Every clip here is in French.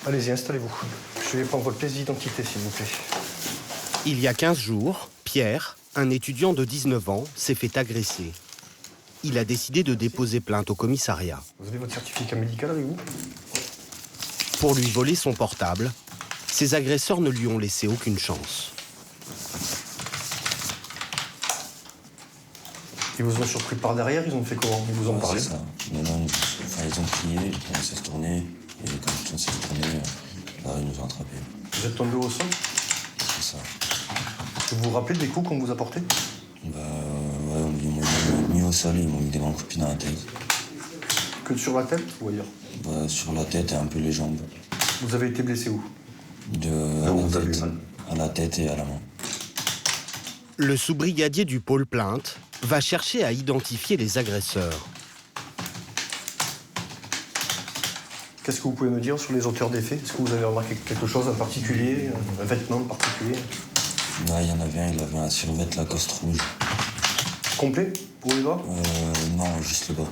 Allez-y, installez-vous. Je vais prendre votre pièce d'identité, s'il vous plaît. Il y a 15 jours, Pierre, un étudiant de 19 ans, s'est fait agresser. Il a décidé de déposer plainte au commissariat. Vous avez votre certificat médical avec vous? Pour lui voler son portable, ses agresseurs ne lui ont laissé aucune chance. Ils vous ont surpris par derrière, ils ont fait comment? Ils vous ont parlé? C'est ça. Non, ils ont crié, on s'est retourné, et quand on s'est retourné, ils nous ont attrapés. Vous êtes tombé au sol? C'est ça. Vous vous rappelez des coups qu'on vous a portés? Ouais, ils m'ont mis au sol et ils m'ont mis des grands coups de pied dans la tête. Que sur la tête ou ailleurs? Sur la tête et un peu les jambes. Vous avez été blessé où? À la tête et à la main. Le sous-brigadier du pôle plainte va chercher à identifier les agresseurs. Qu'est-ce que vous pouvez me dire sur les auteurs des faits? Est-ce que vous avez remarqué quelque chose en particulier, un vêtement en particulier? Là, il y en avait un, il avait un survêt Lacoste rouge. Complet pour les bas? Non, juste le bas.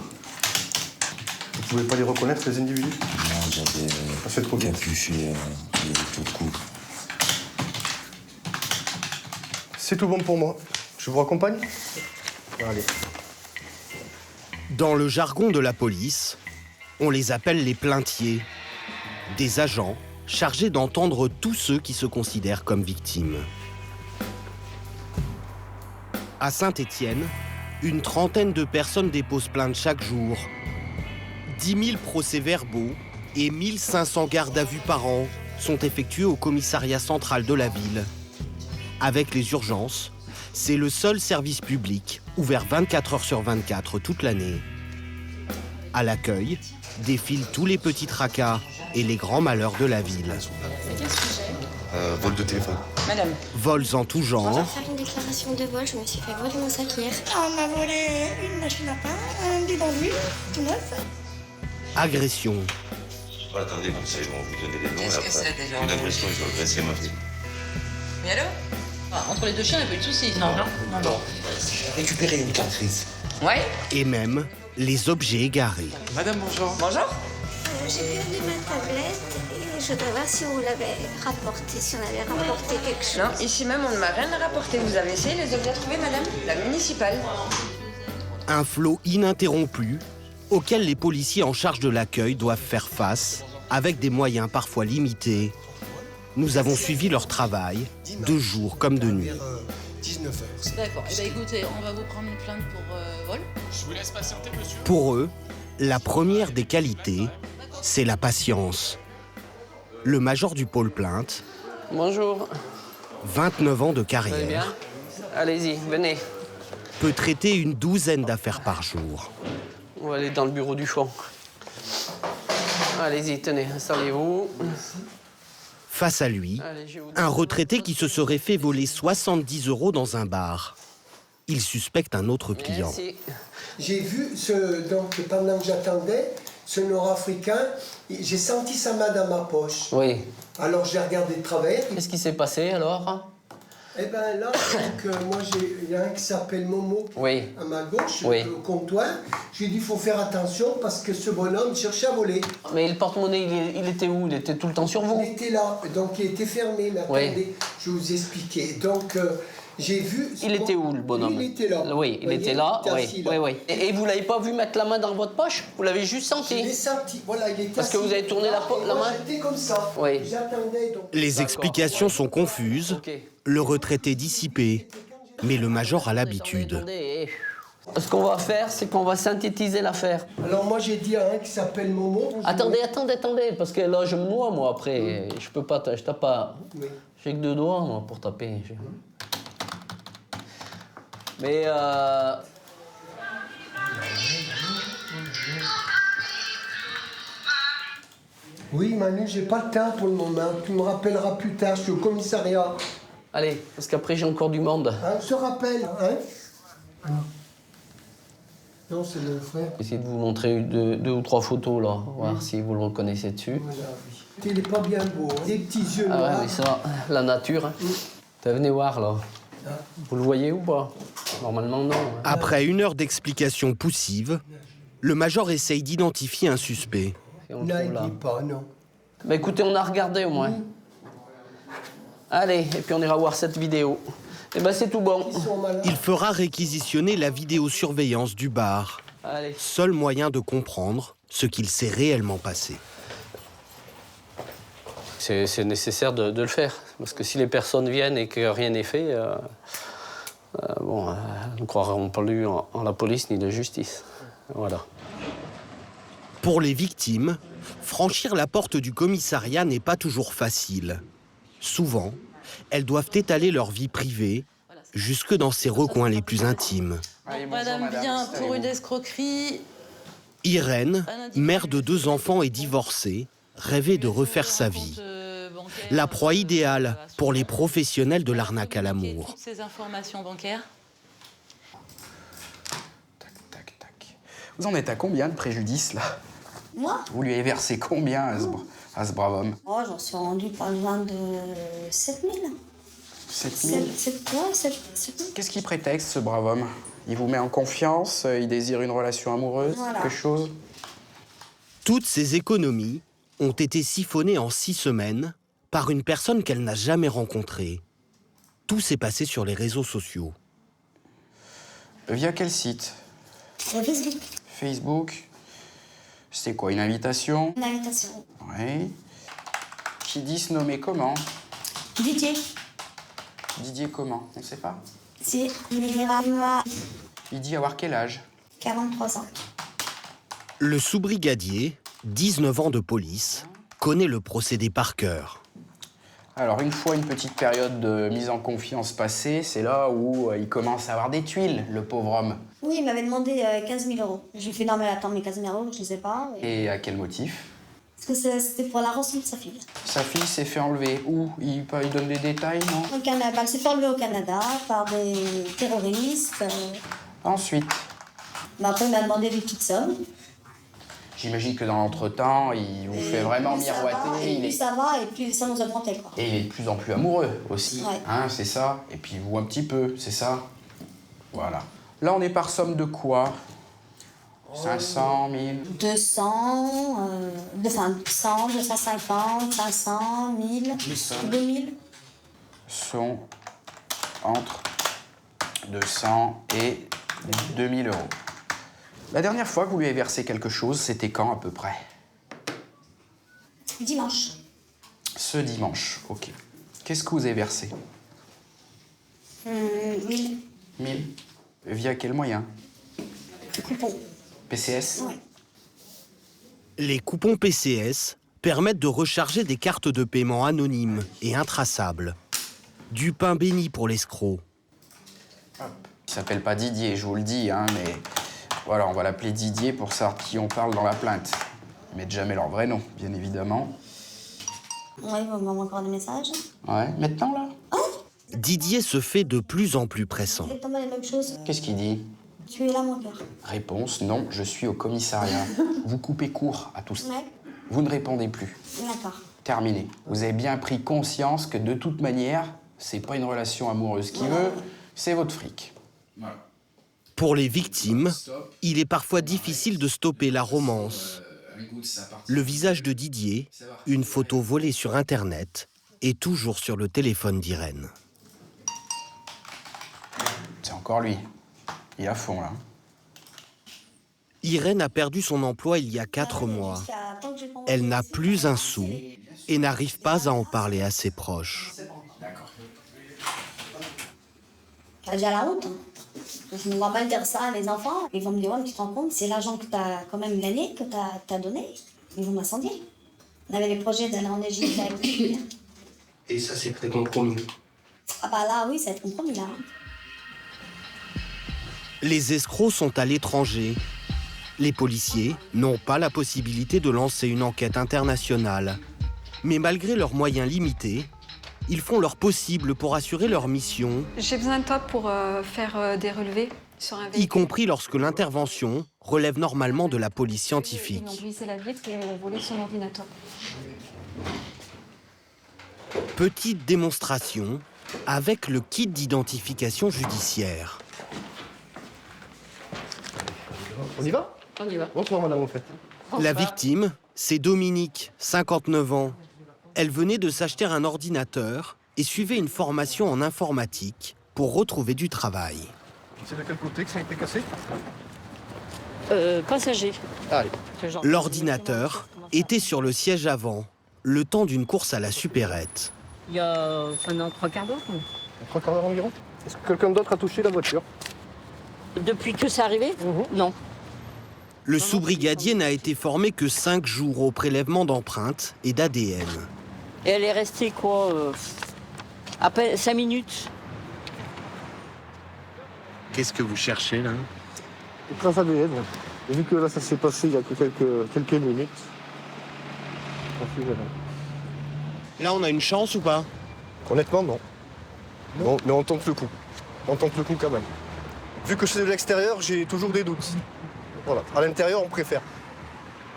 Vous pouvez pas les reconnaître, les individus? Non, j'avais capuche et tout de cou. C'est tout bon pour moi. Je vous raccompagne? Allez. Dans le jargon de la police, on les appelle les plaintiers, des agents chargés d'entendre tous ceux qui se considèrent comme victimes. À Saint-Étienne, une trentaine de personnes déposent plainte chaque jour. 10 000 procès-verbaux et 1 500 gardes à vue par an sont effectués au commissariat central de la ville. Avec les urgences, c'est le seul service public ouvert 24 heures sur 24 toute l'année. À l'accueil, défilent tous les petits tracas et les grands malheurs de la ville. C'est quel sujet? Vol de téléphone. Madame. Vols en tout Je genre. dois faire une déclaration de vol, je me suis fait voler mon sac hier. On m'a volé une machine à pain, un bidon d'huile, tout neuf. Agression. Attendez, comme ça, ils vont vous donner des noms. Qu'est-ce que c'est, déjà? Une agression, ils ont agressé ma fille. Oui, allô? Entre les deux chiens, il n'y a pas eu de soucis, non? Non. Récupérer une cartrise. Ouais? Et même les objets égarés. Madame, bonjour. Bonjour? J'ai perdu ma tablette et je dois voir si vous l'avez rapporté, si on avait rapporté quelque chose. Non, ici même, on ne m'a rien rapporté. Vous avez essayé les objets à trouver, madame? La municipale. Un flot ininterrompu auquel les policiers en charge de l'accueil doivent faire face avec des moyens parfois limités. Nous avons suivi leur travail, de jour comme de nuit. 19 heures. D'accord. Eh bien, écoutez, on va vous prendre une plainte pour vol. Je vous laisse patienter, monsieur. Pour eux, la première des qualités, c'est la patience. Le major du pôle plainte, Bonjour. 29 ans de Vous allez bien? carrière, Allez-y, venez. peut traiter une douzaine d'affaires par jour. On va aller dans le bureau du fond. Allez-y, tenez, installez-vous. Face à lui, Allez, je vous... un retraité qui se serait fait voler 70 € dans un bar. Il suspecte un autre client. Merci. J'ai vu, donc pendant que j'attendais, ce Nord-Africain, j'ai senti sa main dans ma poche. Oui. Alors j'ai regardé travailler. Qu'est-ce qui s'est passé alors? Eh bien là, donc, moi, il y a un qui s'appelle Momo Oui. à ma gauche, Oui. au comptoir. Je lui ai dit, il faut faire attention parce que ce bonhomme cherchait à voler. Mais le porte-monnaie, il était où? Il était tout le temps sur vous? Il était là, donc il était fermé. Mais Oui. attendez, je vais vous expliquer. Donc j'ai vu... Il était où, le bonhomme? Il était là. Oui, il Vous était voyez, là. il était Oui, assis là. oui, oui. Et vous l'avez pas vu mettre la main dans votre poche? Vous l'avez juste Je l'ai senti? senti, voilà, il était Parce que assis. vous avez tourné la Et main? moi, j'étais comme ça. Oui. J'attendais, donc... Les D'accord. explications sont confuses, Ok. le retraité dissipé, mais le major a l'habitude. Attendez. Ce qu'on va faire, c'est qu'on va synthétiser l'affaire. Alors moi j'ai dit à un qui s'appelle Momo. Attendez, parce que là je me noie moi après. Je peux pas, je tape pas. Oui. J'ai que 2 doigts moi pour taper. Mais Oui Manu, j'ai pas le temps pour le moment. Tu me rappelleras plus tard, je suis au commissariat. allez, parce qu'après j'ai encore du monde. Hein, on se rappelle, hein? Non, c'est le frère. Essayez de vous montrer deux ou trois photos là, voir si vous le reconnaissez dessus. Voilà, oui. Il est pas bien beau, hein. Des petits yeux Ah ouais, noirs. mais ça, la nature. Hein. Venez voir là. Vous le voyez ou pas? Normalement non. Hein. Après 1 heure d'explications poussives, le major essaye d'identifier un suspect. Et on le Là, trouve il là. dit pas, non. Bah écoutez, on a regardé au moins. Allez, et puis on ira voir cette vidéo. Et ben c'est tout bon. Il fera réquisitionner la vidéosurveillance du bar. Allez. Seul moyen de comprendre ce qu'il s'est réellement passé. C'est nécessaire de le faire. Parce que si les personnes viennent et que rien n'est fait, nous ne croirons plus en la police ni de justice. Voilà. Pour les victimes, franchir la porte du commissariat n'est pas toujours facile. Souvent, elles doivent étaler leur vie privée jusque dans ses recoins les plus intimes. Donc, madame vient pour une escroquerie. Irène, mère de 2 enfants et divorcée, rêvait de refaire sa vie. La proie idéale pour les professionnels de l'arnaque à l'amour. Toutes ces informations bancaires. Vous en êtes à combien de préjudice, là? Moi? Vous lui avez versé combien à ce brave homme? Oh, j'en suis rendue pas loin de 7 000. 7 000? 7 000. Qu'est-ce qu'il prétexte, ce brave homme? Il vous met en confiance? Il désire une relation amoureuse? Voilà. Quelque chose? Toutes ces économies ont été siphonnées en 6 semaines par une personne qu'elle n'a jamais rencontrée. Tout s'est passé sur les réseaux sociaux. Via quel site? Facebook. Facebook? C'est quoi, une invitation? Une invitation. Oui. Qui dit se nommer comment? Didier. Didier comment? On ne sait pas. C'est Mira, Il dit avoir quel âge? 43 ans. Le sous-brigadier, 19 ans de police, connaît le procédé par cœur. Alors, une fois une petite période de mise en confiance passée, c'est là où il commence à avoir des tuiles, le pauvre homme. Oui, il m'avait demandé 15 000 euros. Je lui ai fait non, mais attends, mais 15 000 euros, je ne sais pas. Et à quel motif? Parce que c'était pour la rançon de sa fille. Sa fille s'est fait enlever. Où? Il donne des détails, non? Au Canada. Elle s'est fait enlever au Canada par des terroristes. Ensuite? Après, il m'a demandé des petites sommes. J'imagine que dans l'entretemps, il vous fait vraiment miroiter. Et plus ça va, et plus ça nous augmentait, quoi. Et il est de plus en plus amoureux aussi. Ouais. Hein, c'est ça. Et puis vous un petit peu, c'est ça. Voilà. Là, on est par somme de quoi? 500, 1000? 200, 100, 250, 500, 1000, 2000. Sont entre 200 et 2000 euros. La dernière fois que vous lui avez versé quelque chose, c'était quand à peu près? Dimanche. Ce dimanche, ok. Qu'est-ce que vous avez versé? 1000. 1000? Via quel moyen? Coupon. PCS? Ouais. Les coupons PCS permettent de recharger des cartes de paiement anonymes et intraçables. Du pain béni pour l'escroc. Il s'appelle pas Didier, je vous le dis, hein, mais voilà, on va l'appeler Didier pour savoir qui on parle dans la plainte. Ils mettent jamais leur vrai nom, bien évidemment. Oui, vous m'envoyez encore des messages. Ouais, maintenant là? Didier se fait de plus en plus pressant. Exactement les mêmes choses. Qu'est-ce qu'il dit? Tu es là, mon cœur. Réponse, non, je suis au commissariat. Vous coupez court à tout ça. Ouais. Vous ne répondez plus. D'accord. Terminé. Vous avez bien pris conscience que de toute manière, c'est pas une relation amoureuse qui veut, c'est votre fric. Pour les victimes, il est parfois difficile de stopper la romance. Le visage de Didier, une photo volée sur Internet, est toujours sur le téléphone d'Irène. C'est encore lui. Il est à fond, là. Irène a perdu son emploi il y a 4 mois. Elle n'a plus un sou et n'arrive pas à en parler à ses proches. T'as déjà la honte. Je ne vois pas dire ça à mes enfants. Ils vont me dire, ouais, mais tu te rends compte, c'est l'argent que t'as quand même gagné, que t'as donné. Ils vont m'incendier. On avait les projets d'aller en Égypte avec lui. Et ça, c'est très compromis. Ah bah là, oui, ça va être compromis, là. Les escrocs sont à l'étranger. Les policiers n'ont pas la possibilité de lancer une enquête internationale. Mais malgré leurs moyens limités, ils font leur possible pour assurer leur mission. J'ai besoin de toi pour faire des relevés sur un véhicule. Y compris lorsque l'intervention relève normalement de la police Ils scientifique. ont brisé la vitre et ont volé son ordinateur. Petite démonstration avec le kit d'identification judiciaire. On y va? On y va. Bonsoir, madame, en fait. La victime, C'est Dominique, 59 ans. Elle venait de s'acheter un ordinateur et suivait une formation en informatique pour retrouver du travail. C'est de quel côté que ça a été cassé? Passager. Allez. L'ordinateur était sur le siège avant, le temps d'une course à la supérette. Il y a pendant 3 quarts d'heure. 3 quarts d'heure environ. Est-ce que quelqu'un d'autre a touché la voiture? Depuis que c'est arrivé? Non. Le sous-brigadier n'a été formé que 5 jours au prélèvement d'empreintes et d'ADN. Et elle est restée quoi à peine 5 minutes. Qu'est-ce que vous cherchez là? Trace ADN. Vu que là ça s'est passé il y a que quelques minutes. Là on a une chance ou pas? Honnêtement non. Non, mais on tente le coup. On tente le coup quand même. Vu que c'est de l'extérieur, j'ai toujours des doutes. Voilà. À l'intérieur, on préfère.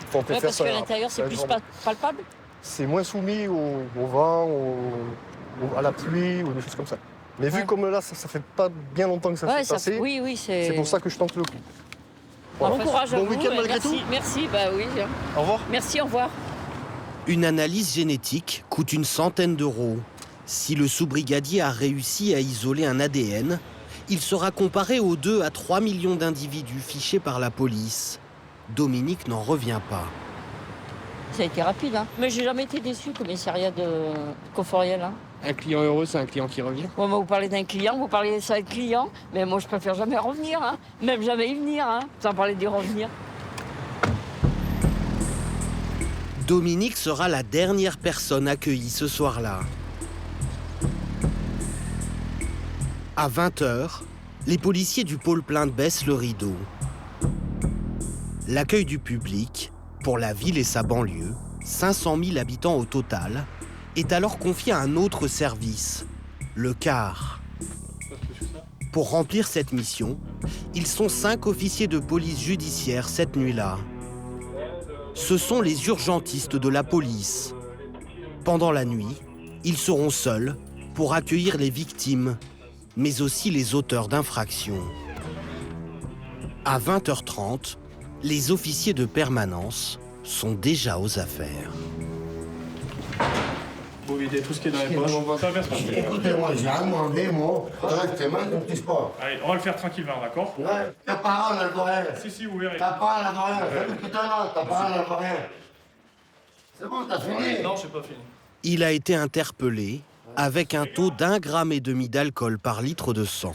Enfin, on préfère parce qu'à l'intérieur, c'est plus palpable. C'est moins soumis au vent, à la pluie ou des choses comme ça. Mais vu comme là, ça fait pas bien longtemps que ça s'est passé, oui, c'est pour ça que je tente le coup. Voilà. Bon courage à vous. Bon week-end malgré tout. Merci, bah oui. Au revoir. Merci, au revoir. Une analyse génétique coûte une centaine d'euros. Si le sous-brigadier a réussi à isoler un ADN, il sera comparé aux 2 à 3 millions d'individus fichés par la police. Dominique n'en revient pas. Ça a été rapide, hein. Mais j'ai jamais été déçu, commissariat de Conforiel. Hein. Un client heureux, c'est un client qui revient. Ouais, moi, vous parlez d'un client, vous parlez de ça avec client, mais moi, je préfère jamais revenir, hein. Même jamais y venir, hein, sans parler d'y revenir. Dominique sera la dernière personne accueillie ce soir-là. À 20h, les policiers du pôle plainte baissent le rideau. L'accueil du public, pour la ville et sa banlieue, 500 000 habitants au total, est alors confié à un autre service, le CAR. Pour remplir cette mission, ils sont 5 officiers de police judiciaire cette nuit-là. Ce sont les urgentistes de la police. Pendant la nuit, ils seront seuls pour accueillir les victimes, mais aussi les auteurs d'infractions. À 20h30, les officiers de permanence sont déjà aux affaires. Vous videz tout ce qui est dans les poches. Ça va se passer. Écoutez-moi, j'ai rien demandé, moi. Correctement, ne me touche pas. Allez, on va le faire tranquillement, d'accord? Ouais, ta parole, elle vaut rien. Si, vous verrez. Ta parole, elle vaut rien. Ta parole, elle vaut rien. C'est bon, t'as fini? Non, c'est pas fini. Il a été interpellé avec un taux d'1,5 g d'alcool par litre de sang.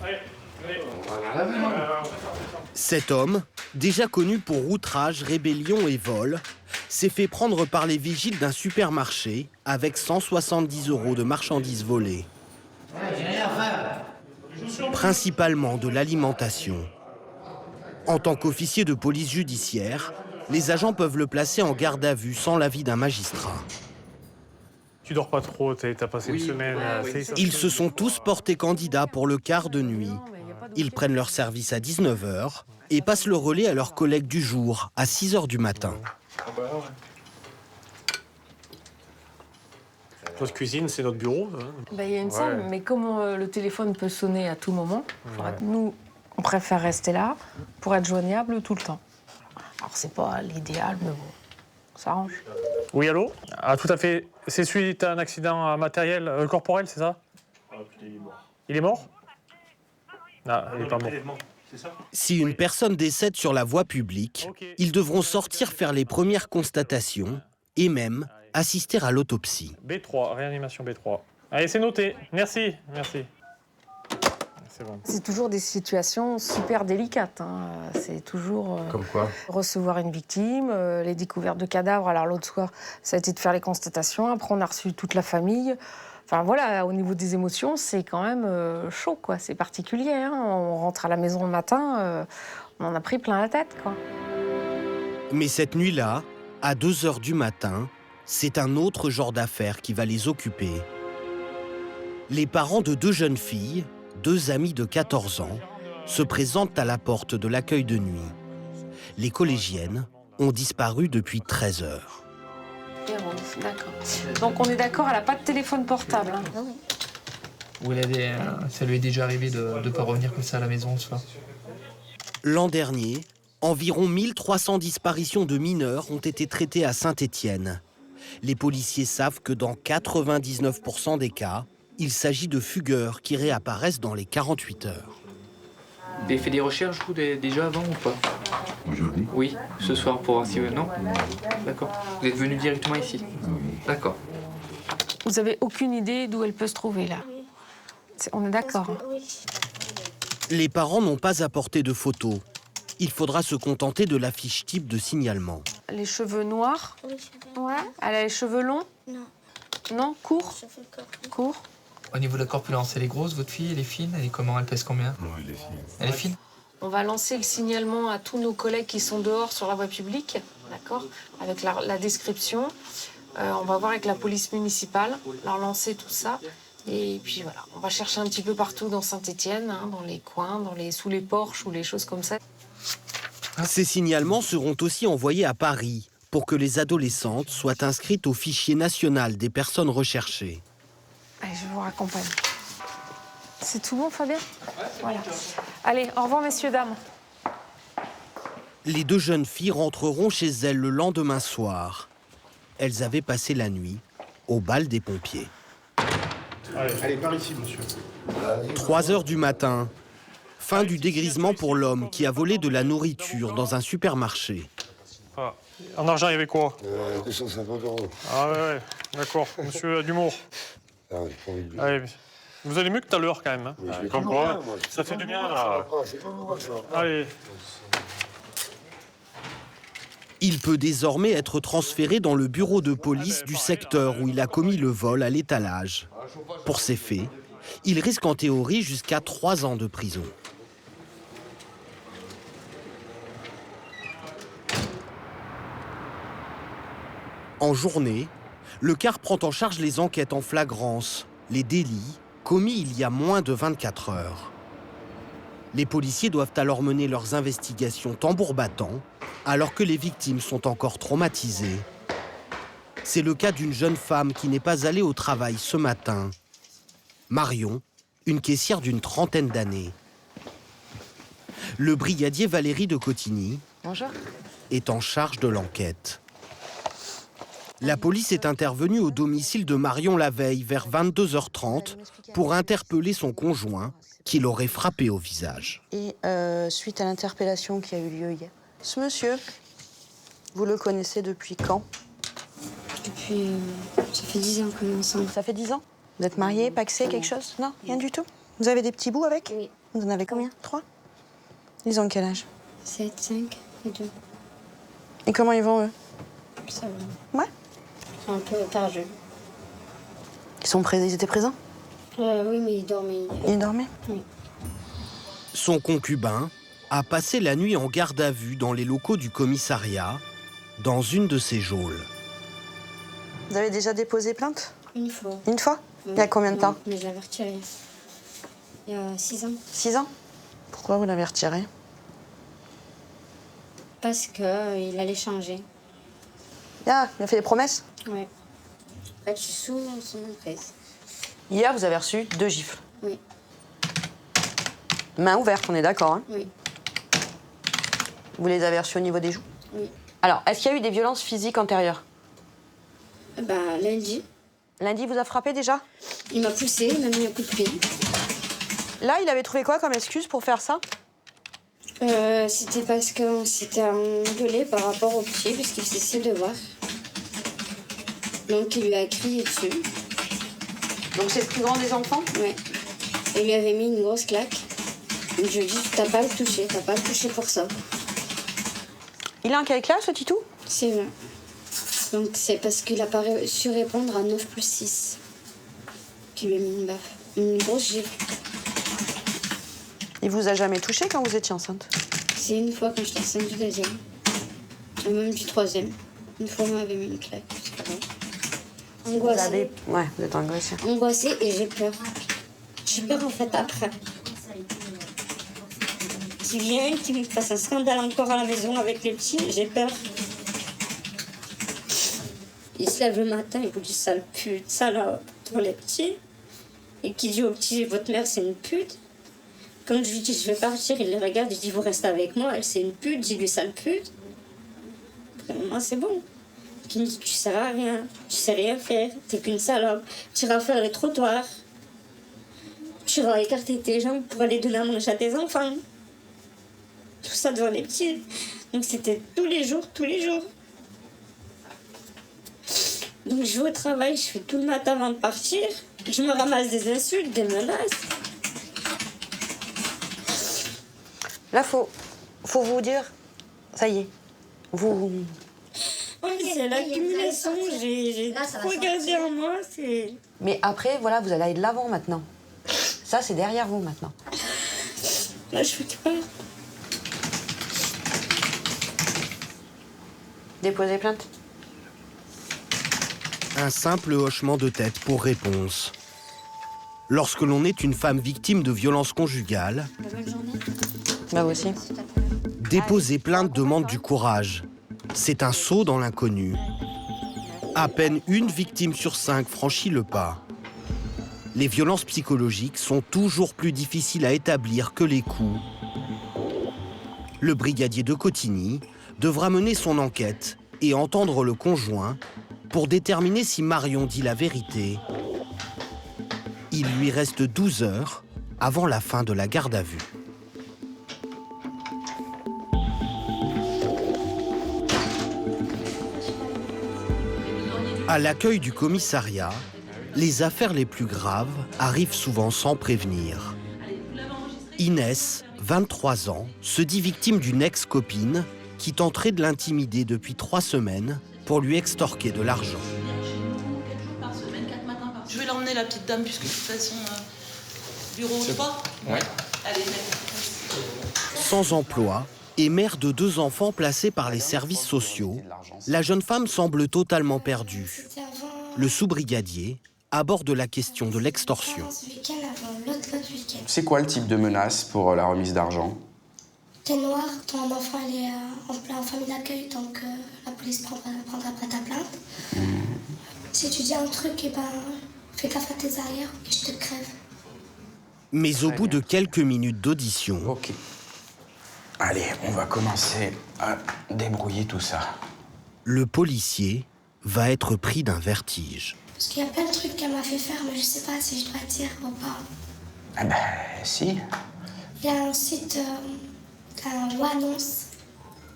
Cet homme, déjà connu pour outrage, rébellion et vol, s'est fait prendre par les vigiles d'un supermarché avec 170 € de marchandises volées. J'ai rien à faire. Principalement de l'alimentation. En tant qu'officier de police judiciaire, les agents peuvent le placer en garde à vue sans l'avis d'un magistrat. Tu dors pas trop, t'as passé une semaine. Ils se sont tous portés candidats pour le quart de nuit. Ils prennent leur service à 19h et passent le relais à leurs collègues du jour à 6h du matin. Notre cuisine, c'est notre bureau. Il y a une salle, mais comme le téléphone peut sonner à tout moment, nous, on préfère rester là pour être joignable tout le temps. Alors, c'est pas l'idéal, mais bon, ça arrange. Oui, allô? Ah, tout à fait. C'est suite à un accident matériel, corporel, c'est ça? Il est mort? Non, il n'est pas mort. Si une personne décède sur la voie publique, ils devront sortir faire les premières constatations et même assister à l'autopsie. B3, réanimation B3. Allez, c'est noté. Merci, merci. C'est bon. C'est toujours des situations super délicates. Hein. C'est toujours Comme quoi? Recevoir une victime, les découvertes de cadavres. Alors l'autre soir, ça a été de faire les constatations. Après, on a reçu toute la famille. Enfin voilà, au niveau des émotions, c'est quand même chaud, quoi. C'est particulier. Hein. On rentre à la maison le matin, on en a pris plein la tête, quoi. Mais cette nuit-là, à 2h du matin, c'est un autre genre d'affaire qui va les occuper. Les parents de 2 jeunes filles, 2 amies de 14 ans, se présentent à la porte de l'accueil de nuit. Les collégiennes ont disparu depuis 13h. D'accord. Donc on est d'accord, elle n'a pas de téléphone portable. Hein. Ou ça lui est déjà arrivé de ne pas revenir comme ça à la maison le soir? L'an dernier, Environ 1300 disparitions de mineurs ont été traitées à Saint-Étienne. Les policiers savent que dans 99% des cas, il s'agit de fugueurs qui réapparaissent dans les 48 heures. Vous avez fait des recherches, vous, déjà avant ou pas? Aujourd'hui? Oui, ce soir pour voir si... Non? D'accord. Vous êtes venu directement ici? D'accord. Vous avez aucune idée d'où elle peut se trouver, là? On est d'accord, hein? Les parents n'ont pas apporté de photos. Il faudra se contenter de la fiche type de signalement. Les cheveux noirs? Ouais. Elle a les cheveux longs? Non. Non? Courts? Courts. Au niveau de la corpulence, elle est grosse, votre fille? Elle est fine? Elle est comment? Elle pèse combien? Oui, elle est fine. Elle est fine? On va lancer le signalement à tous nos collègues qui sont dehors sur la voie publique, d'accord? Avec la description. On va voir avec la police municipale, leur lancer tout ça. Et puis voilà, on va chercher un petit peu partout dans Saint-Étienne, hein, dans les coins, sous les porches ou les choses comme ça. Ces signalements seront aussi envoyés à Paris pour que les adolescentes soient inscrites au fichier national des personnes recherchées. Allez, je vous raccompagne. C'est tout bon, Fabien? Voilà. Allez, au revoir, messieurs, dames. Les deux jeunes filles rentreront chez elles le lendemain soir. Elles avaient passé la nuit au bal des pompiers. Allez, par ici, monsieur. 3 heures du matin. Fin du dégrisement pour l'homme qui a volé de la nourriture dans un supermarché. Ah. En argent, il y avait quoi? 250 €. Ah ouais, d'accord. Monsieur Dumour. Ah, j'ai pas envie de... Allez, vous allez mieux que tout à l'heure, quand même. Hein. Comme quoi, ça fait du bien, là. Allez. Il peut désormais être transféré dans le bureau de police du secteur où il a commis le vol à l'étalage. Pour ces faits, il risque en théorie jusqu'à 3 ans de prison. En journée, le CAR prend en charge les enquêtes en flagrance, les délits commis il y a moins de 24 heures. Les policiers doivent alors mener leurs investigations tambour battant, alors que les victimes sont encore traumatisées. C'est le cas d'une jeune femme qui n'est pas allée au travail ce matin. Marion, une caissière d'une trentaine d'années. Le brigadier Valérie de Cotigny est en charge de l'enquête. La police est intervenue au domicile de Marion la veille, vers 22h30, pour interpeller son conjoint, qui l'aurait frappé au visage. Et suite à l'interpellation qui a eu lieu hier, ce monsieur, vous le connaissez depuis quand? Depuis... ça fait 10 ans qu'on est ensemble. Ça fait 10 ans? Vous êtes mariés, pacsés, quelque chose? Non, rien du tout? Vous avez des petits bouts avec? Oui. Vous en avez combien? 3? Ils ont quel âge? 7, 5 et 2. Et comment ils vont, eux? Ça va. Ouais? Ils sont un peu tardeux. Ils étaient présents? Oui, mais ils dormaient. Ils dormaient? Oui. Son concubin a passé la nuit en garde à vue dans les locaux du commissariat, dans une de ses geôles. Vous avez déjà déposé plainte? Une fois. Une fois? Il y a combien de temps? Mais je l'avais retiré. Il y a 6 ans. 6 ans? Pourquoi vous l'avez retiré? Parce qu'il allait changer. Ah, il a fait des promesses? Oui. En fait, je suis sous son emprise. Hier, vous avez reçu 2 gifles. Oui. Main ouverte, on est d'accord, hein? Oui. Vous les avez reçus au niveau des joues? Oui. Alors, est-ce qu'il y a eu des violences physiques antérieures? Lundi. Lundi, il vous a frappé déjà? Il m'a poussé, il m'a mis un coup de pied. Là, il avait trouvé quoi comme excuse pour faire ça? C'était parce qu'on s'était engueulé par rapport au pied, parce qu'il faisait ses devoirs. Donc, il lui a crié dessus. Donc, c'est le plus grand des enfants? Oui. Et il lui avait mis une grosse claque. Et je lui ai dit, t'as pas à le toucher, t'as pas à le toucher pour ça. Il a un cahier classe, ce titou? C'est vrai. Donc, c'est parce qu'il a pas su répondre à 9 plus 6. Qui lui a mis une baffe. Une grosse gifle. Il vous a jamais touché quand vous étiez enceinte? C'est une fois quand j'étais enceinte du 2e. Et même du 3e. Une fois, on m'avait mis une claque. Angoissée. Ouais, vous êtes angoissée. Angoissée et j'ai peur. J'ai peur en fait après. Qu'il vienne, qu'il me fasse un scandale encore à la maison avec les petits, j'ai peur. Il se lève le matin, il vous dit sale pute, salope pour les petits. Et qui dit aux petits, votre mère c'est une pute. Quand je lui dis je vais partir, il les regarde, je dis vous restez avec moi, elle c'est une pute, j'ai lui sale pute. Moi c'est bon. Il me dit tu sers à rien, tu sais rien faire, t'es qu'une salope, tu iras faire les trottoirs, tu vas écarter tes jambes pour aller donner à manger à tes enfants. Tout ça devant les petits. Donc c'était tous les jours, tous les jours. Donc je vais au travail, je fais tout le matin avant de partir, je me ramasse des insultes, des menaces. Là, faut vous dire, ça y est, vous... Oui, c'est l'accumulation, j'ai trop gardé en moi, c'est... Mais après, voilà, vous allez aller de l'avant maintenant. Ça, c'est derrière vous maintenant. Là, je fais peur. Déposez plainte. Un simple hochement de tête pour réponse. Lorsque l'on est une femme victime de violences conjugales, Bah, aussi. déposer plainte demande du courage. C'est un saut dans l'inconnu. À peine une victime sur 5 franchit le pas. Les violences psychologiques sont toujours plus difficiles à établir que les coups. Le brigadier de Cotigny devra mener son enquête et entendre le conjoint pour déterminer si Marion dit la vérité. Il lui reste 12 heures avant la fin de la garde à vue. À l'accueil du commissariat, les affaires les plus graves arrivent souvent sans prévenir. Inès, 23 ans, se dit victime d'une ex-copine qui tenterait de l'intimider depuis 3 semaines pour lui extorquer de l'argent. Je vais l'emmener, la petite dame, puisque de toute façon, bureau ou pas. Ouais. Allez, Sans emploi et mère de 2 enfants placés par les services sociaux, la jeune femme semble totalement perdue. Le sous-brigadier aborde la question de l'extorsion. C'est quoi le type de menace pour la remise d'argent? T'es noir, ton enfant il est en famille d'accueil, donc la police prendra après ta plainte. Si tu dis un truc, eh ben, fais gaffe à tes arrières et je te crève. Mais au bout de quelques minutes d'audition... Ok. Allez, on va commencer à débrouiller tout ça. Le policier va être pris d'un vertige. Parce qu'il y a plein de trucs qu'elle m'a fait faire, mais je sais pas si je dois dire ou pas. Ah ben, si. Il y a un site, un annonce.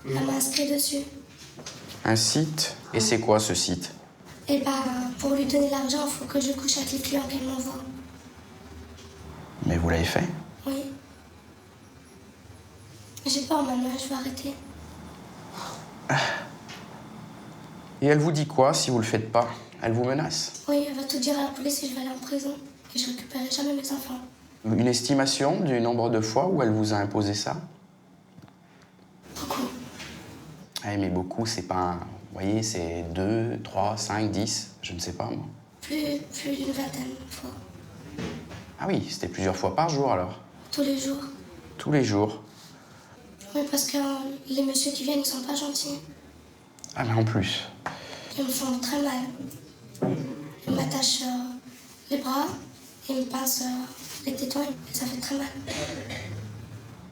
Elle m'a inscrit dessus. Un site? Et c'est quoi ce site? Et ben, pour lui donner l'argent, il faut que je couche avec les clients qu'elle m'envoie. Mais vous l'avez fait? Oui. J'ai peur maintenant, je vais arrêter. Et elle vous dit quoi si vous le faites pas? Elle vous menace? Oui, elle va tout dire à la police et je vais aller en prison. Et je récupérerai jamais mes enfants. Une estimation du nombre de fois où elle vous a imposé ça? Beaucoup. Eh, mais beaucoup, c'est pas un... Vous voyez, c'est 2, 3, 5, 10, je ne sais pas, moi. Plus d'une vingtaine de fois. Ah oui, c'était plusieurs fois par jour, alors? Tous les jours. Tous les jours? Oui, parce que les messieurs qui viennent, ils sont pas gentils. Ah, mais en plus. Ils me font très mal. Ils m'attachent les bras, ils me pincent les tétons, et ça fait très mal.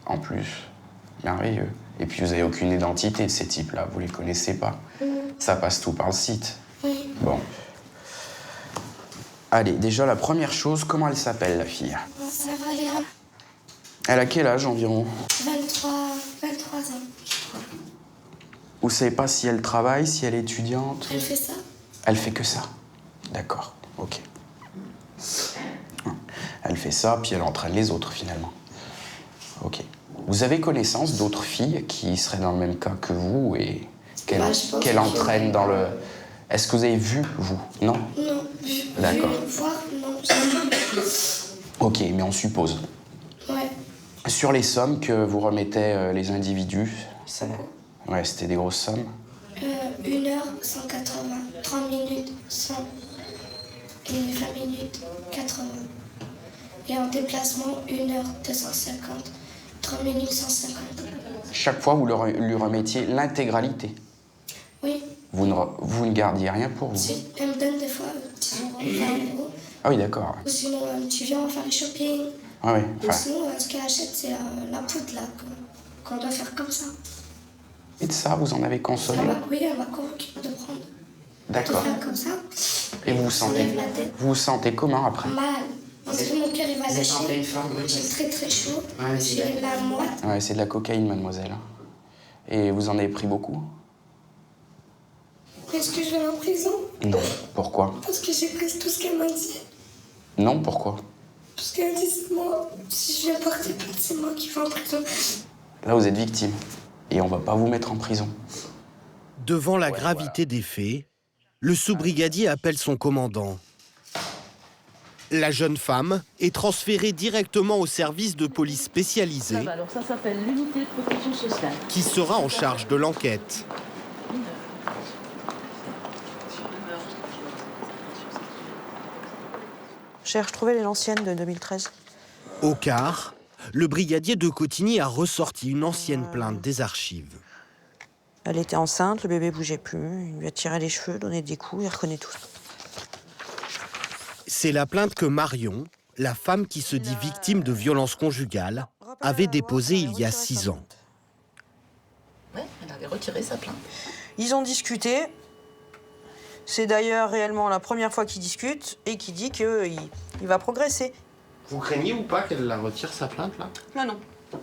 En plus. Merveilleux. Et puis vous avez aucune identité de ces types-là, vous les connaissez pas. Ça passe tout par le site. Oui. Bon. Allez, déjà la première chose, comment elle s'appelle, la fille? Ça va aller. Elle a quel âge environ? 23 ans, je crois. Vous savez pas si elle travaille, si elle est étudiante? Elle fait ça. Elle fait que ça? D'accord, ok. Elle fait ça, puis elle entraîne les autres, finalement. Ok. Vous avez connaissance d'autres filles qui seraient dans le même cas que vous et qu'elle entraîne dans le... Est-ce que vous avez vu, vous? Non? Non. D'accord. Voir, non. Ok, mais on suppose. Ouais. Sur les sommes que vous remettaient les individus, ouais, c'était des grosses sommes. 1 heure, 180. 30 minutes, 100. Et 20 minutes, 80. Et en déplacement, 1 heure, 250. 30 minutes, 150. Chaque fois, vous lui remettiez l'intégralité. Oui. Vous ne gardiez rien pour vous. Si, elle me donne des fois 10 euros, 20 euros. Ah oui, d'accord. Ou sinon, tu viens, on va faire le shopping. Ah oui. Et sinon, ce qu'elle achète, c'est la poudre là, qu'on doit faire comme ça. Et de ça, vous en avez consommé? Oui, elle m'a convaincu de prendre. D'accord. De faire comme ça. Et vous vous sentez comment après? Mal. Parce que mon cœur il va lâcher. J'ai très très chaud. J'ai la moite. Ouais, c'est de la cocaïne, mademoiselle. Et vous en avez pris beaucoup? Est-ce que je vais en prison? Non. Pourquoi? Parce que j'ai pris tout ce qu'elle m'a dit. Non, pourquoi? Parce qu'elle dit c'est moi. Si je viens porter plainte, c'est moi qui vais en prison. Là, vous êtes victime. Et on va pas vous mettre en prison. Devant la gravité des faits, le sous-brigadier appelle son commandant. La jeune femme est transférée directement au service de police spécialisé Alors ça s'appelle l'unité de protection sociale. qui sera en charge de l'enquête. J'ai retrouvé l'ancienne de 2013. Au quart, le brigadier de Cotigny a ressorti une ancienne plainte des archives. Elle était enceinte, le bébé bougeait plus, il lui a tiré les cheveux, donné des coups, il reconnaît tout. C'est la plainte que Marion, la femme qui se dit victime de violences conjugales, avait déposée il y a 6 ans. Ouais, elle avait retiré sa plainte. Ils ont discuté. C'est d'ailleurs réellement la première fois qu'ils discutent et qu'il dit qu'il va progresser. Vous craignez ou pas qu'elle la retire sa plainte là? Là, non.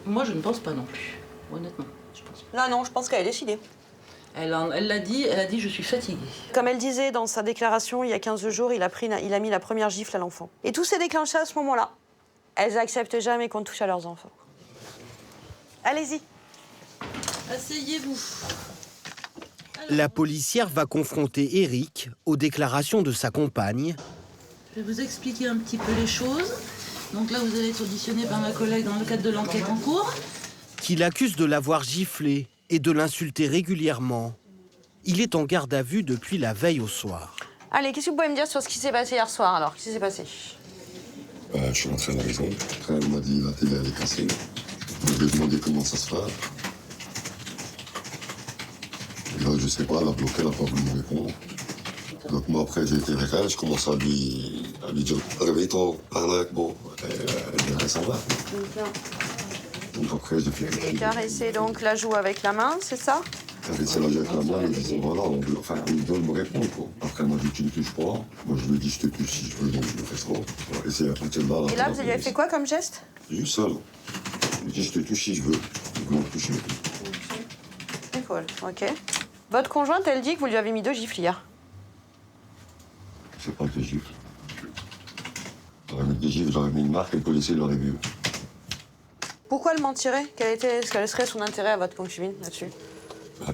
Moi, je ne pense pas non plus. Honnêtement, je pense pas. Là, non, je pense qu'elle a décidé. Elle l'a dit, elle a dit je suis fatiguée. Comme elle disait dans sa déclaration, il y a 15 jours, il a mis la première gifle à l'enfant. Et tout s'est déclenché à ce moment-là. Elles acceptent jamais qu'on touche à leurs enfants. Allez-y. Asseyez-vous. La policière va confronter Eric aux déclarations de sa compagne. Je vais vous expliquer un petit peu les choses. Donc là, vous allez être auditionné par ma collègue dans le cadre de l'enquête en cours. Qui l'accuse de l'avoir giflé et de l'insulter régulièrement. Il est en garde à vue depuis la veille au soir. Allez, qu'est-ce que vous pouvez me dire sur ce qui s'est passé hier soir alors? Qu'est-ce qui s'est passé? Je suis rentré à la maison. Après, elle m'a dit la télé elle est cassée. Je lui ai demandé comment ça se fait. Et là, je sais pas, elle a bloqué, elle n'a pas voulu me répondre. Donc moi, après, j'ai été vers elle, je commence à lui dire « Réveille-toi, parle avec moi ». Elle s'en va. Donc après, j'ai fait quelque chose. Caresser donc la joue avec la main, c'est ça? Caresser la joue avec la main, elle me disait « Voilà, on veut me répondre, quoi ». Après, elle m'a dit « Tu ne touches pas ». Moi, je lui ai dit « Je te touche si je veux, donc je le fais ça ». Et c'est à partir de là... Et là, vous lui avez fait quoi comme geste? Juste ça, là. Je lui ai dit « Je te touche si je veux ». Je veux me toucher. C'est cool, ok. Votre conjointe, elle dit que vous lui avez mis 2 gifles hier. C'est pas des gifles. J'aurais mis des gifles, j'aurais mis une marque et le policier l'aurait vu. Pourquoi elle mentirait? Quel serait son intérêt à votre concubine là-dessus?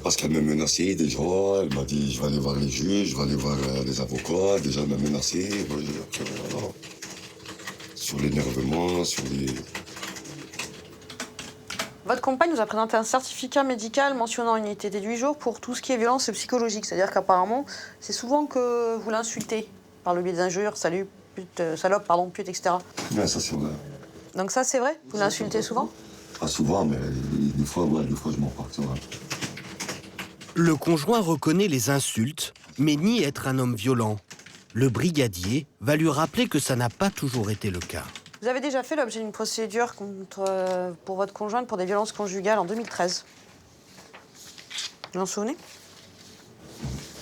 Parce qu'elle m'a menacé déjà, elle m'a dit je vais aller voir les juges, je vais aller voir les avocats, déjà elle m'a menacé. Voilà. Sur l'énervement, sur les... Votre compagne nous a présenté un certificat médical mentionnant une unité des 8 jours pour tout ce qui est violence psychologique. C'est-à-dire qu'apparemment, c'est souvent que vous l'insultez par le biais des injures, salut, pute, salope, pardon, pute, etc. Ouais, ça c'est vrai. Donc ça, c'est vrai? Vous l'insultez souvent? Pas souvent, mais des fois, je m'en parle. Le conjoint reconnaît les insultes, mais nie être un homme violent. Le brigadier va lui rappeler que ça n'a pas toujours été le cas. Vous avez déjà fait l'objet d'une procédure pour votre conjointe pour des violences conjugales en 2013. Vous vous en souvenez?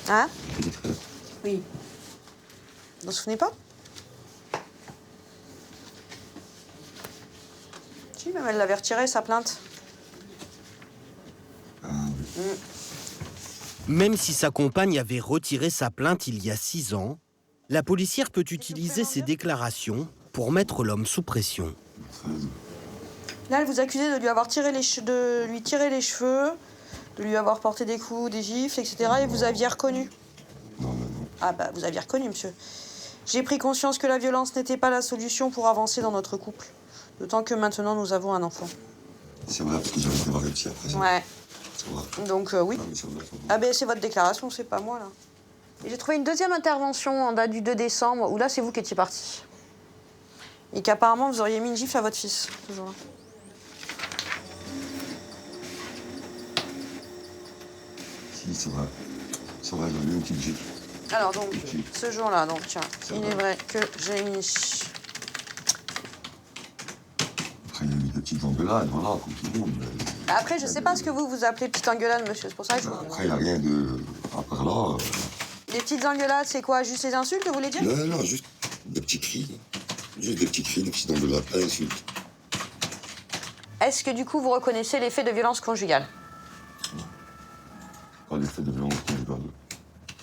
Hein? Oui. Vous vous en souvenez pas? Si, même elle l'avait retiré, sa plainte. Même si sa compagne avait retiré sa plainte il y a 6 ans, la policière peut utiliser ses déclarations pour mettre l'homme sous pression. Là, elle vous accusait de lui avoir tirer les cheveux, de lui avoir porté des coups, des gifles, etc. Et vous aviez reconnu. Non. Ah bah, vous aviez reconnu, monsieur. J'ai pris conscience que la violence n'était pas la solution pour avancer dans notre couple. D'autant que maintenant, nous avons un enfant. C'est vrai, parce que j'avais été voir le psy après ça. Ouais. C'est vrai. Donc, oui. Ah ben, c'est votre déclaration, c'est pas moi, là. Et j'ai trouvé une deuxième intervention en date du 2 décembre, où là, c'est vous qui étiez parti. Et qu'apparemment, vous auriez mis une gifle à votre fils, ce jour-là. Si, c'est vrai. C'est vrai, j'avais mis une petite gifle. Alors, donc, ce jour-là, donc, tiens, il est vrai que j'ai mis... engueulade, voilà, comme tout le monde. Après, je sais pas ce que vous appelez petite engueulade, monsieur. C'est pour ça que je vous... Après, il n'y a rien de... À part là... Les petites engueulades, c'est quoi? Juste les insultes, vous voulez dire? Non, juste des petits cris. Juste des petits cris, des petites engueulades, pas d'insultes. Est-ce que du coup, vous reconnaissez les faits de violence conjugale? Pas des faits de violence conjugale.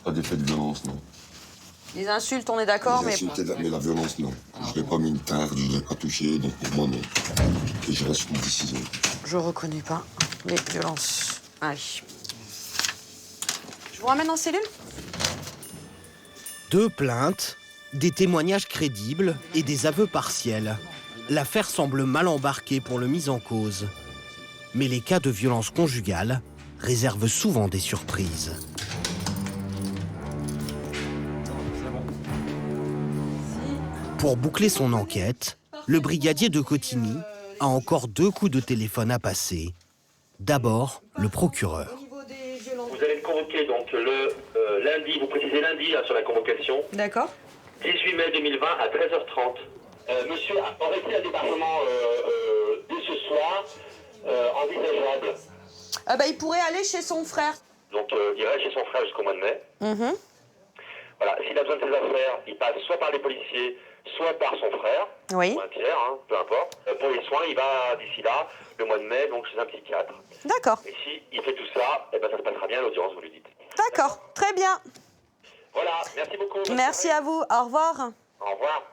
Pas des faits de violence, non. Les insultes, on est d'accord, mais... Mais la violence, non. Je n'ai pas mis une tarte, je ne l'ai pas touché, donc pour moi, non. Et je reste sur une décision. Je reconnais pas les violences. Allez. Je vous ramène en cellule? 2 plaintes, des témoignages crédibles et des aveux partiels. L'affaire semble mal embarquée pour le mis en cause. Mais les cas de violence conjugale réservent souvent des surprises. Pour boucler son enquête, le brigadier de Cotigny a encore 2 coups de téléphone à passer. D'abord, le procureur. Vous allez être convoqué donc le lundi, vous précisez lundi là, sur la convocation. D'accord. 18 mai 2020 à 13h30. Monsieur, aurait-il un débarquement dès ce soir envisageable? Il pourrait aller chez son frère. Donc il irait chez son frère jusqu'au mois de mai. Voilà, s'il a besoin de ses affaires, il passe soit par les policiers, soit par son frère, oui, ou un tiers, hein, peu importe. Pour les soins, il va d'ici là, le mois de mai, donc chez un psychiatre. D'accord. Et si il fait tout ça, eh ben, ça se passera bien à l'audience, vous lui dites. D'accord, très bien. Voilà, merci beaucoup. Merci à vous, au revoir. Au revoir.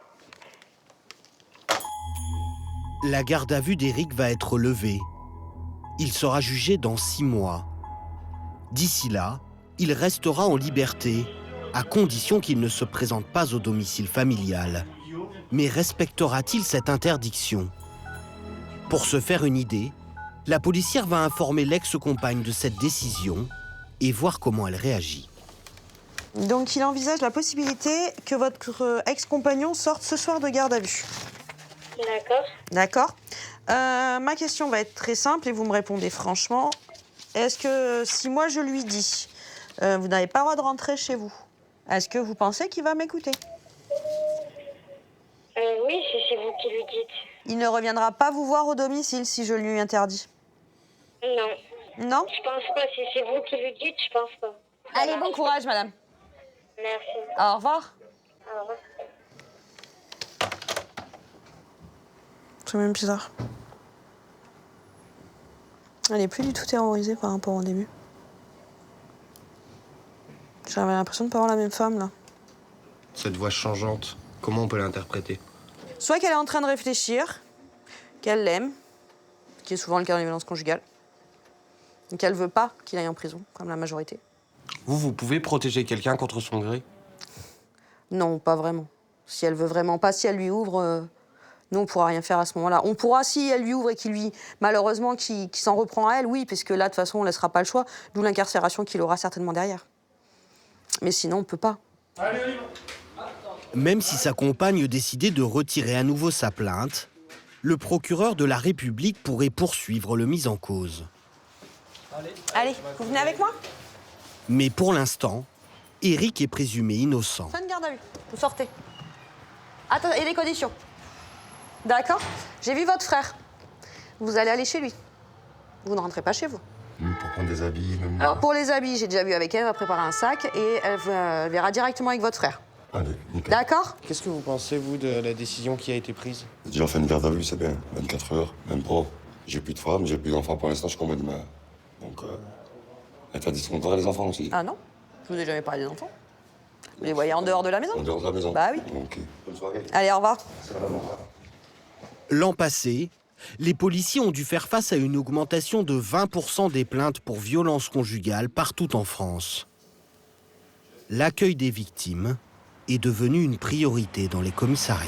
La garde à vue d'Éric va être levée. Il sera jugé dans 6 mois. D'ici là, il restera en liberté, à condition qu'il ne se présente pas au domicile familial. Mais respectera-t-il cette interdiction? Pour se faire une idée, la policière va informer l'ex-compagne de cette décision et voir comment elle réagit. Donc il envisage la possibilité que votre ex-compagnon sorte ce soir de garde à vue. D'accord. D'accord. Ma question va être très simple et vous me répondez franchement. Est-ce que si moi je lui dis vous n'avez pas le droit de rentrer chez vous, est-ce que vous pensez qu'il va m'écouter? Oui, si c'est vous qui lui dites. Il ne reviendra pas vous voir au domicile si je lui interdis? Non. Non? Je pense pas. Si c'est vous qui lui dites, je pense pas. Allez, bon courage, madame. Merci. Au revoir. Au revoir. C'est même bizarre. Elle n'est plus du tout terrorisée par rapport au début. J'avais l'impression de pas voir la même femme, là. Cette voix changeante, comment on peut l'interpréter? Soit qu'elle est en train de réfléchir, qu'elle l'aime, ce qui est souvent le cas dans les violences conjugales, et qu'elle veut pas qu'il aille en prison, comme la majorité. Vous pouvez protéger quelqu'un contre son gré? Non, pas vraiment. Si elle veut vraiment pas, si elle lui ouvre, nous, on pourra rien faire à ce moment-là. On pourra, si elle lui ouvre et qu'il lui, malheureusement, qui s'en reprend à elle, oui, puisque là, de toute façon, on laissera pas le choix, d'où l'incarcération qu'il aura certainement derrière. Mais sinon, on peut pas. Même si sa compagne décidait de retirer à nouveau sa plainte, le procureur de la République pourrait poursuivre le mis en cause. Allez, vous venez avec moi? Mais pour l'instant, Éric est présumé innocent. Fin de garde à vue. Vous sortez. Attends, et les conditions. D'accord? J'ai vu votre frère. Vous allez aller chez lui. Vous ne rentrez pas chez vous. Pour prendre des habits, même... Alors, pour les habits, j'ai déjà vu avec elle, elle va préparer un sac et elle verra directement avec votre frère. Allez, nickel. D'accord? Qu'est-ce que vous pensez, vous, de la décision qui a été prise? J'ai déjà fait une garde à vue, c'est bien. 24 heures, même pas. J'ai plus de femmes, j'ai plus d'enfants pour l'instant, je combats de ma... Donc, interdiction de voir les enfants aussi. Ah non? Je vous ai jamais parlé des enfants. Vous les voyez en dehors de la maison? En dehors de la maison? Bah oui. Ok. Bonne soirée. Allez, au revoir. L'an passé, les policiers ont dû faire face à une augmentation de 20% des plaintes pour violences conjugales partout en France. L'accueil des victimes est devenu une priorité dans les commissariats.